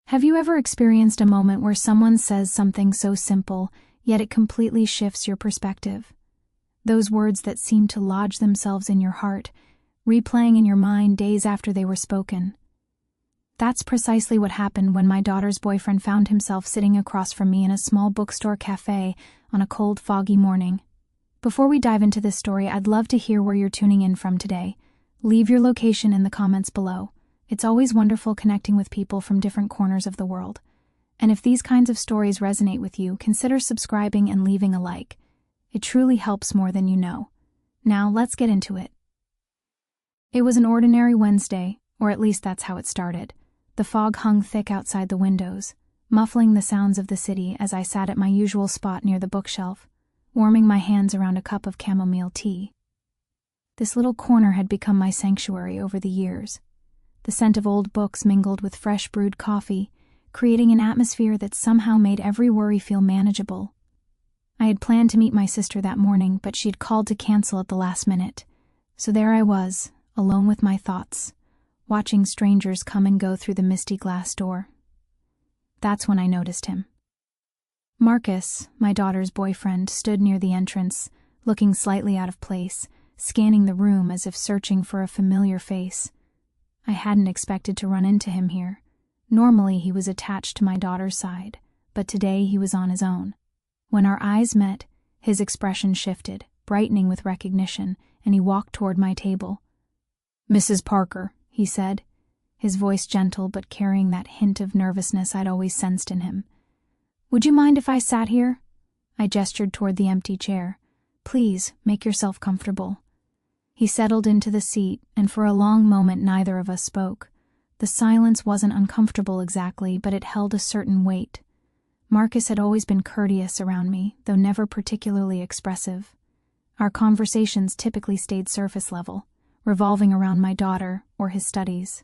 Have you ever experienced a moment where someone says something so simple, yet it completely shifts your perspective? Those words that seem to lodge themselves in your heart, replaying in your mind days after they were spoken. That's precisely what happened when my daughter's boyfriend found himself sitting across from me in a small bookstore cafe on a cold, foggy morning. Before we dive into this story, I'd love to hear where you're tuning in from today. Leave your location in the comments below. It's always wonderful connecting with people from different corners of the world. And if these kinds of stories resonate with you, consider subscribing and leaving a like. It truly helps more than you know. Now, let's get into it. It was an ordinary Wednesday, or at least that's how it started. The fog hung thick outside the windows, muffling the sounds of the city as I sat at my usual spot near the bookshelf, warming my hands around a cup of chamomile tea. This little corner had become my sanctuary over the years. The scent of old books mingled with fresh brewed coffee, creating an atmosphere that somehow made every worry feel manageable. I had planned to meet my sister that morning, but she'd called to cancel at the last minute. So there I was, alone with my thoughts, watching strangers come and go through the misty glass door. That's when I noticed him. Marcus, my daughter's boyfriend, stood near the entrance, looking slightly out of place, scanning the room as if searching for a familiar face. I hadn't expected to run into him here. Normally he was attached to my daughter's side, but today he was on his own. When our eyes met, his expression shifted, brightening with recognition, and he walked toward my table. "Mrs. Parker," he said, his voice gentle but carrying that hint of nervousness I'd always sensed in him. "Would you mind if I sat here?" I gestured toward the empty chair. "Please, make yourself comfortable." He settled into the seat, and for a long moment neither of us spoke. The silence wasn't uncomfortable exactly, but it held a certain weight. Marcus had always been courteous around me, though never particularly expressive. Our conversations typically stayed surface level, revolving around my daughter or his studies.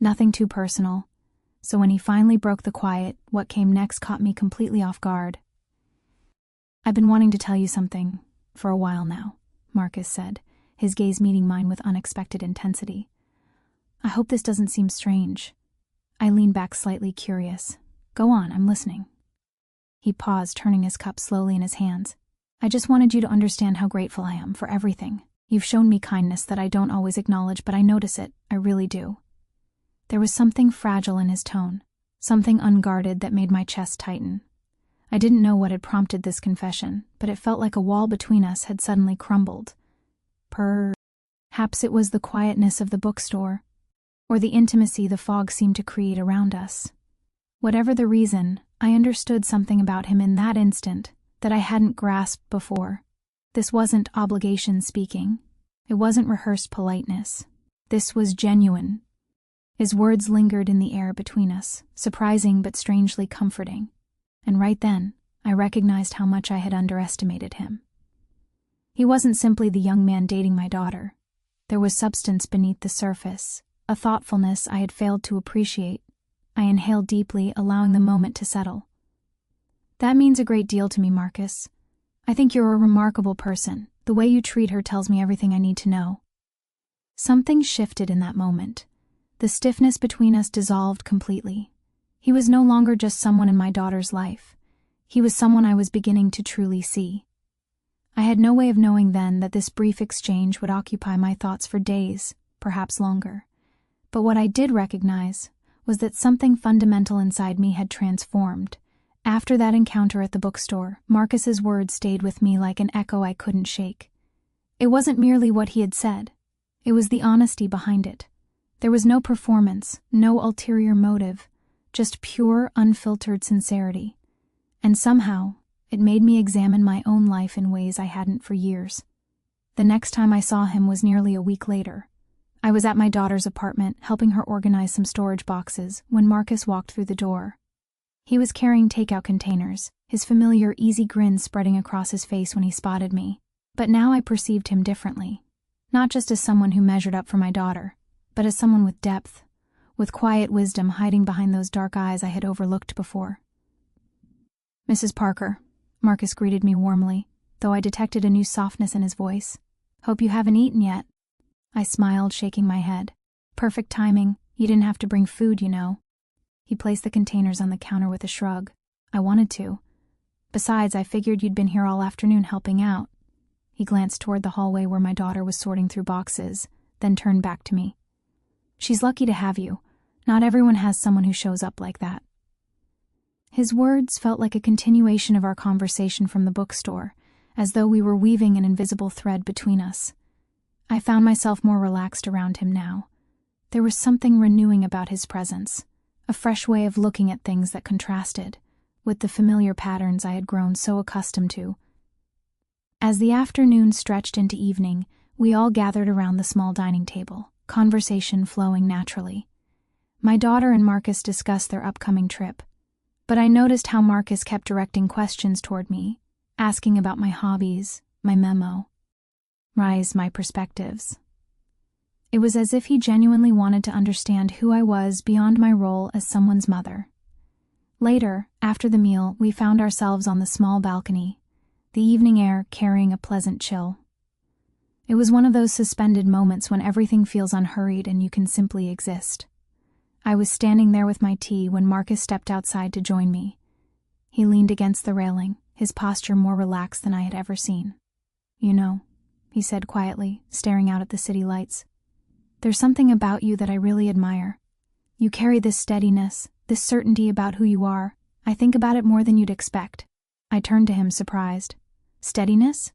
Nothing too personal, so when he finally broke the quiet, what came next caught me completely off guard. "I've been wanting to tell you something for a while now," Marcus said, his gaze meeting mine with unexpected intensity. "I hope this doesn't seem strange." I leaned back slightly curious. "Go on, I'm listening." He paused, turning his cup slowly in his hands. "I just wanted you to understand how grateful I am for everything. You've shown me kindness that I don't always acknowledge, but I notice it, I really do." There was something fragile in his tone, something unguarded that made my chest tighten. I didn't know what had prompted this confession, but it felt like a wall between us had suddenly crumbled. Perhaps it was the quietness of the bookstore, or the intimacy the fog seemed to create around us. Whatever the reason, I understood something about him in that instant that I hadn't grasped before. This wasn't obligation speaking. It wasn't rehearsed politeness. This was genuine. His words lingered in the air between us, surprising but strangely comforting. And right then, I recognized how much I had underestimated him. He wasn't simply the young man dating my daughter. There was substance beneath the surface, a thoughtfulness I had failed to appreciate. I inhaled deeply, allowing the moment to settle. "That means a great deal to me, Marcus. I think you're a remarkable person. The way you treat her tells me everything I need to know." Something shifted in that moment. The stiffness between us dissolved completely. He was no longer just someone in my daughter's life. He was someone I was beginning to truly see. I had no way of knowing then that this brief exchange would occupy my thoughts for days, perhaps longer. But what I did recognize was that something fundamental inside me had transformed. After that encounter at the bookstore, Marcus's words stayed with me like an echo I couldn't shake. It wasn't merely what he had said. It was the honesty behind it. There was no performance, no ulterior motive, just pure, unfiltered sincerity. And somehow, it made me examine my own life in ways I hadn't for years. The next time I saw him was nearly a week later. I was at my daughter's apartment, helping her organize some storage boxes, when Marcus walked through the door. He was carrying takeout containers, his familiar easy grin spreading across his face when he spotted me. But now I perceived him differently. Not just as someone who measured up for my daughter, but as someone with depth, with quiet wisdom hiding behind those dark eyes I had overlooked before. "Mrs. Parker," Marcus greeted me warmly, though I detected a new softness in his voice. "Hope you haven't eaten yet." I smiled, shaking my head. "Perfect timing. You didn't have to bring food, you know." He placed the containers on the counter with a shrug. I wanted to. Besides, I figured you'd been here all afternoon helping out. He glanced toward the hallway where my daughter was sorting through boxes, then turned back to me. She's lucky to have you. Not everyone has someone who shows up like that. His words felt like a continuation of our conversation from the bookstore, as though we were weaving an invisible thread between us. I found myself more relaxed around him now. There was something renewing about his presence, a fresh way of looking at things that contrasted with the familiar patterns I had grown so accustomed to. As the afternoon stretched into evening, we all gathered around the small dining table, conversation flowing naturally. My daughter and Marcus discussed their upcoming trip, but I noticed how Marcus kept directing questions toward me, asking about my hobbies, my memo, my perspectives. It was as if he genuinely wanted to understand who I was beyond my role as someone's mother. Later, after the meal, we found ourselves on the small balcony, the evening air carrying a pleasant chill. It was one of those suspended moments when everything feels unhurried and you can simply exist. I was standing there with my tea when Marcus stepped outside to join me. He leaned against the railing, his posture more relaxed than I had ever seen. "You know," he said quietly, staring out at the city lights, "there's something about you that I really admire. You carry this steadiness, this certainty about who you are. I think about it more than you'd expect." I turned to him, surprised. "Steadiness?"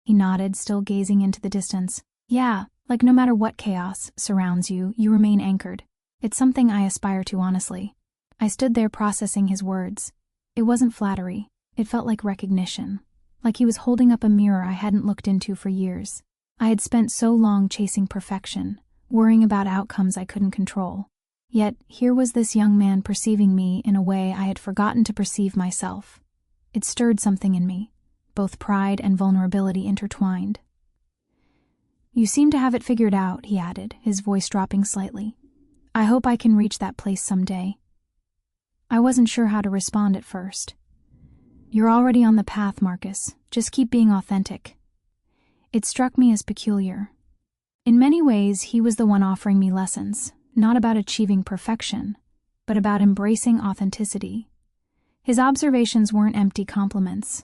He nodded, still gazing into the distance. "Yeah, like no matter what chaos surrounds you, you remain anchored. It's something I aspire to, honestly." I stood there processing his words. It wasn't flattery. It felt like recognition. Like he was holding up a mirror I hadn't looked into for years. I had spent so long chasing perfection, worrying about outcomes I couldn't control. Yet here was this young man perceiving me in a way I had forgotten to perceive myself. It stirred something in me, both pride and vulnerability intertwined. "You seem to have it figured out," he added, his voice dropping slightly. "I hope I can reach that place someday." I wasn't sure how to respond at first. "You're already on the path, Marcus. Just keep being authentic." It struck me as peculiar. In many ways, he was the one offering me lessons, not about achieving perfection, but about embracing authenticity. His observations weren't empty compliments.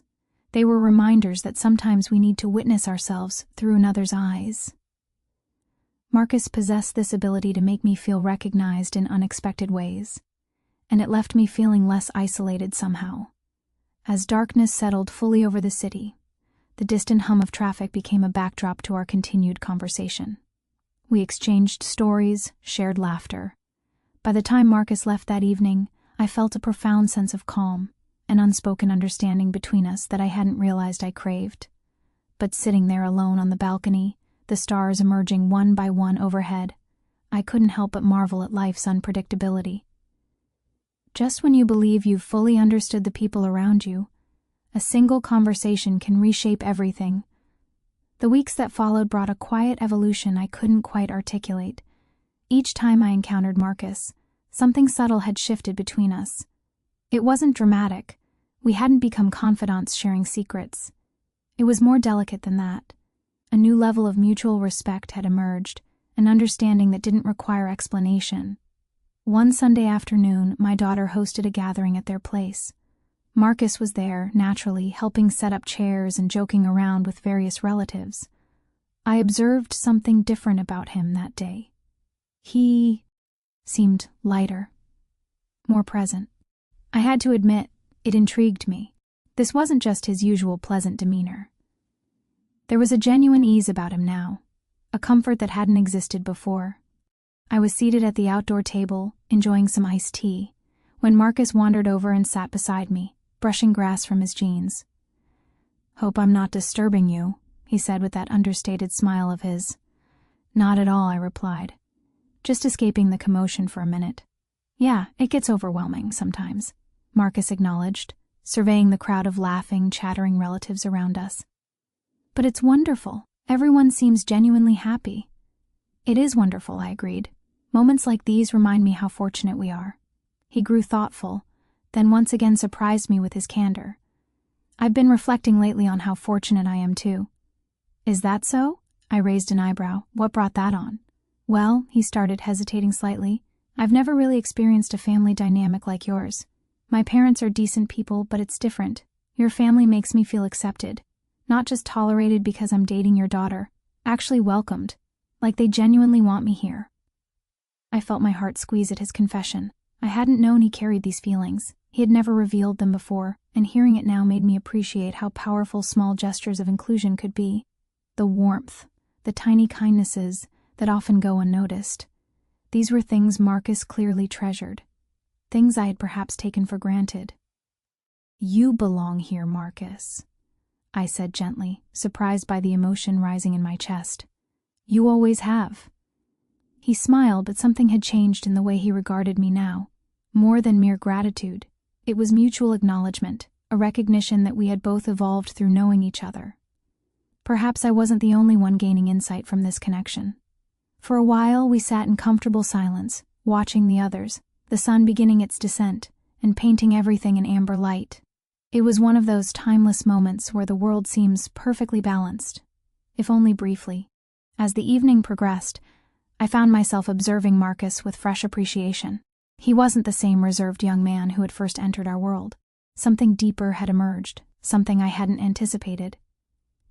They were reminders that sometimes we need to witness ourselves through another's eyes. Marcus possessed this ability to make me feel recognized in unexpected ways, and it left me feeling less isolated somehow. As darkness settled fully over the city, the distant hum of traffic became a backdrop to our continued conversation. We exchanged stories, shared laughter. By the time Marcus left that evening, I felt a profound sense of calm, an unspoken understanding between us that I hadn't realized I craved. But sitting there alone on the balcony, the stars emerging one by one overhead, I couldn't help but marvel at life's unpredictability. Just when you believe you've fully understood the people around you, a single conversation can reshape everything. The weeks that followed brought a quiet evolution I couldn't quite articulate. Each time I encountered Marcus, something subtle had shifted between us. It wasn't dramatic. We hadn't become confidants sharing secrets. It was more delicate than that. A new level of mutual respect had emerged, an understanding that didn't require explanation. One Sunday afternoon, my daughter hosted a gathering at their place. Marcus was there, naturally, helping set up chairs and joking around with various relatives. I observed something different about him that day. He seemed lighter, more present. I had to admit, it intrigued me. This wasn't just his usual pleasant demeanor. There was a genuine ease about him now, a comfort that hadn't existed before. I was seated at the outdoor table, enjoying some iced tea, when Marcus wandered over and sat beside me, brushing grass from his jeans. "Hope I'm not disturbing you," he said with that understated smile of his. "Not at all," I replied. "Just escaping the commotion for a minute." "Yeah, it gets overwhelming sometimes," Marcus acknowledged, surveying the crowd of laughing, chattering relatives around us. "But it's wonderful. Everyone seems genuinely happy." "It is wonderful," I agreed. "Moments like these remind me how fortunate we are." He grew thoughtful, then once again surprised me with his candor. "I've been reflecting lately on how fortunate I am too." "Is that so?" I raised an eyebrow. "What brought that on?" "Well," he started, hesitating slightly, I've never really experienced a family dynamic like yours. My parents are decent people, but it's different. Your family makes me feel accepted. Not just tolerated because I'm dating your daughter. Actually welcomed. Like they genuinely want me here. I felt my heart squeeze at his confession. I hadn't known he carried these feelings. He had never revealed them before, and hearing it now made me appreciate how powerful small gestures of inclusion could be. The warmth, the tiny kindnesses that often go unnoticed. These were things Marcus clearly treasured. Things I had perhaps taken for granted. "You belong here, Marcus," I said gently, surprised by the emotion rising in my chest. "You always have." He smiled, but something had changed in the way he regarded me now. More than mere gratitude. It was mutual acknowledgement, a recognition that we had both evolved through knowing each other. Perhaps I wasn't the only one gaining insight from this connection. For a while, we sat in comfortable silence, watching the others, the sun beginning its descent and painting everything in amber light. It was one of those timeless moments where the world seems perfectly balanced, if only briefly. As the evening progressed, I found myself observing Marcus with fresh appreciation. He wasn't the same reserved young man who had first entered our world. Something deeper had emerged, something I hadn't anticipated.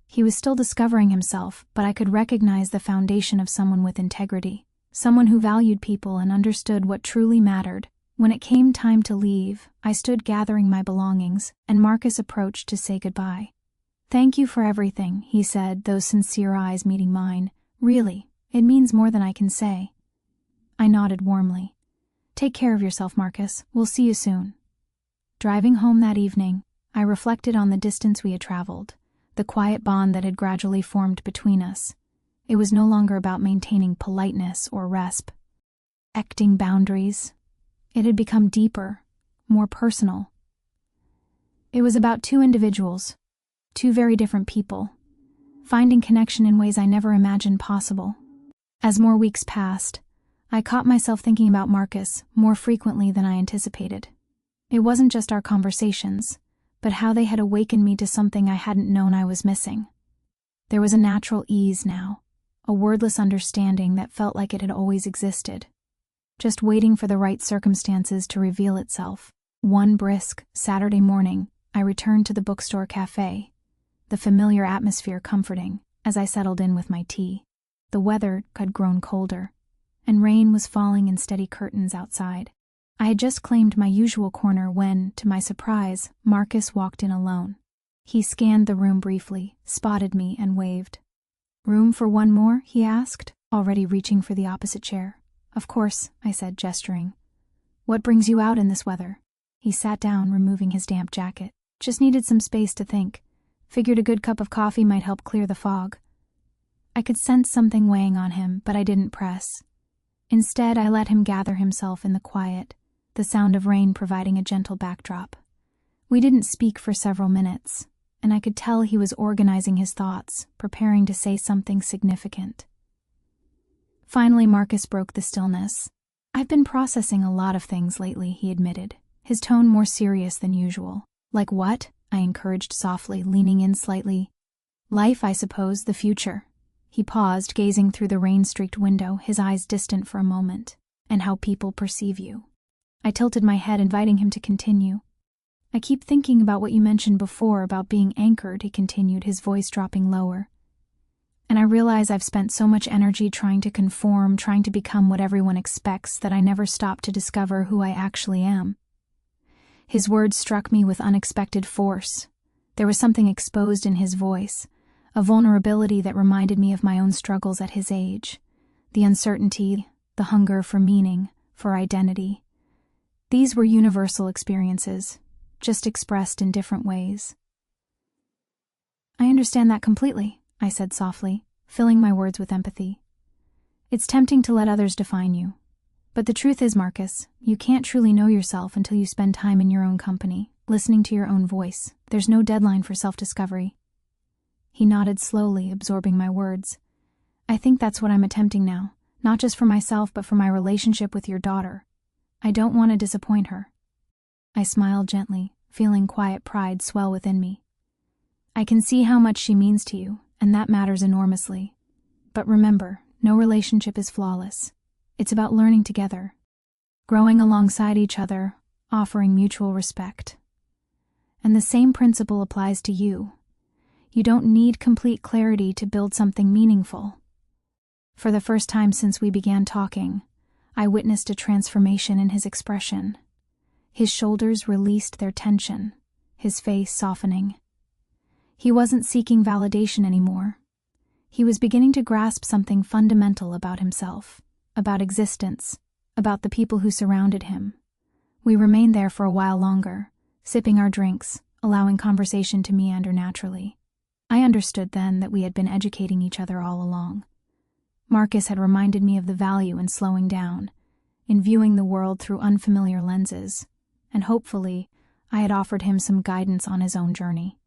He was still discovering himself, but I could recognize the foundation of someone with integrity, someone who valued people and understood what truly mattered. When it came time to leave, I stood gathering my belongings, and Marcus approached to say goodbye. "Thank you for everything," he said, those sincere eyes meeting mine. "Really, it means more than I can say." I nodded warmly. "Take care of yourself, Marcus. We'll see you soon." Driving home that evening, I reflected on the distance we had traveled, the quiet bond that had gradually formed between us. It was no longer about maintaining politeness or respecting boundaries. It had become deeper, more personal. It was about two individuals, two very different people, finding connection in ways I never imagined possible. As more weeks passed, I caught myself thinking about Marcus more frequently than I anticipated. It wasn't just our conversations, but how they had awakened me to something I hadn't known I was missing. There was a natural ease now, a wordless understanding that felt like it had always existed, just waiting for the right circumstances to reveal itself. One brisk Saturday morning, I returned to the bookstore Café, the familiar atmosphere comforting as I settled in with my tea. The weather had grown colder, and rain was falling in steady curtains outside. I had just claimed my usual corner when, to my surprise, Marcus walked in alone. He scanned the room briefly, spotted me, and waved. "Room for one more?" he asked, already reaching for the opposite chair. "Of course," I said, gesturing. "What brings you out in this weather?" He sat down, removing his damp jacket. "Just needed some space to think. Figured a good cup of coffee might help clear the fog." I could sense something weighing on him, but I didn't press. Instead, I let him gather himself in the quiet, the sound of rain providing a gentle backdrop. We didn't speak for several minutes, and I could tell he was organizing his thoughts, preparing to say something significant. Finally, Marcus broke the stillness. "I've been processing a lot of things lately," he admitted, his tone more serious than usual. "Like what?" I encouraged softly, leaning in slightly. "Life, I suppose, the future." He paused, gazing through the rain-streaked window, his eyes distant for a moment. "And how people perceive you." I tilted my head, inviting him to continue. "I keep thinking about what you mentioned before about being anchored," he continued, his voice dropping lower. "And I realize I've spent so much energy trying to conform, trying to become what everyone expects, that I never stopped to discover who I actually am." His words struck me with unexpected force. There was something exposed in his voice, a vulnerability that reminded me of my own struggles at his age, the uncertainty, the hunger for meaning, for identity. These were universal experiences, just expressed in different ways. "I understand that completely," I said softly, filling my words with empathy. "It's tempting to let others define you. But the truth is, Marcus, you can't truly know yourself until you spend time in your own company, listening to your own voice. There's no deadline for self-discovery." He nodded slowly, absorbing my words. "I think that's what I'm attempting now, not just for myself but for my relationship with your daughter. I don't want to disappoint her." I smiled gently, feeling quiet pride swell within me. "I can see how much she means to you, and that matters enormously. But remember, no relationship is flawless. It's about learning together, growing alongside each other, offering mutual respect. And the same principle applies to you. You don't need complete clarity to build something meaningful. For the first time since we began talking, I witnessed a transformation in his expression. His shoulders released their tension, his face softening. He wasn't seeking validation anymore. He was beginning to grasp something fundamental about himself, about existence, about the people who surrounded him. We remained there for a while longer, sipping our drinks, allowing conversation to meander naturally. I understood then that we had been educating each other all along. Marcus had reminded me of the value in slowing down, in viewing the world through unfamiliar lenses, and hopefully, I had offered him some guidance on his own journey.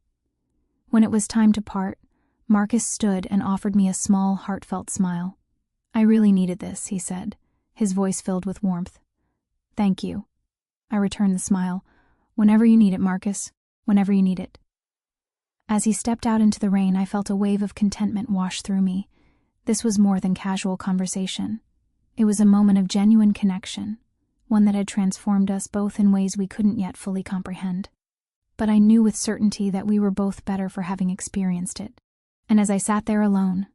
When it was time to part, Marcus stood and offered me a small, heartfelt smile. "I really needed this," he said, his voice filled with warmth. "Thank you." I returned the smile. "Whenever you need it, Marcus. Whenever you need it." As he stepped out into the rain, I felt a wave of contentment wash through me. This was more than casual conversation. It was a moment of genuine connection, one that had transformed us both in ways we couldn't yet fully comprehend. But I knew with certainty that we were both better for having experienced it. And as I sat there alone,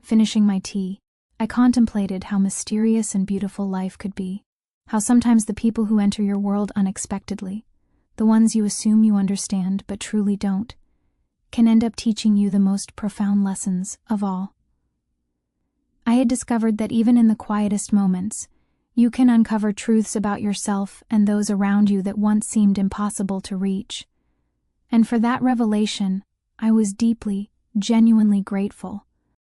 finishing my tea, I contemplated how mysterious and beautiful life could be, how sometimes the people who enter your world unexpectedly, the ones you assume you understand but truly don't, can end up teaching you the most profound lessons of all. I had discovered that even in the quietest moments, you can uncover truths about yourself and those around you that once seemed impossible to reach. And for that revelation, I was deeply, genuinely grateful.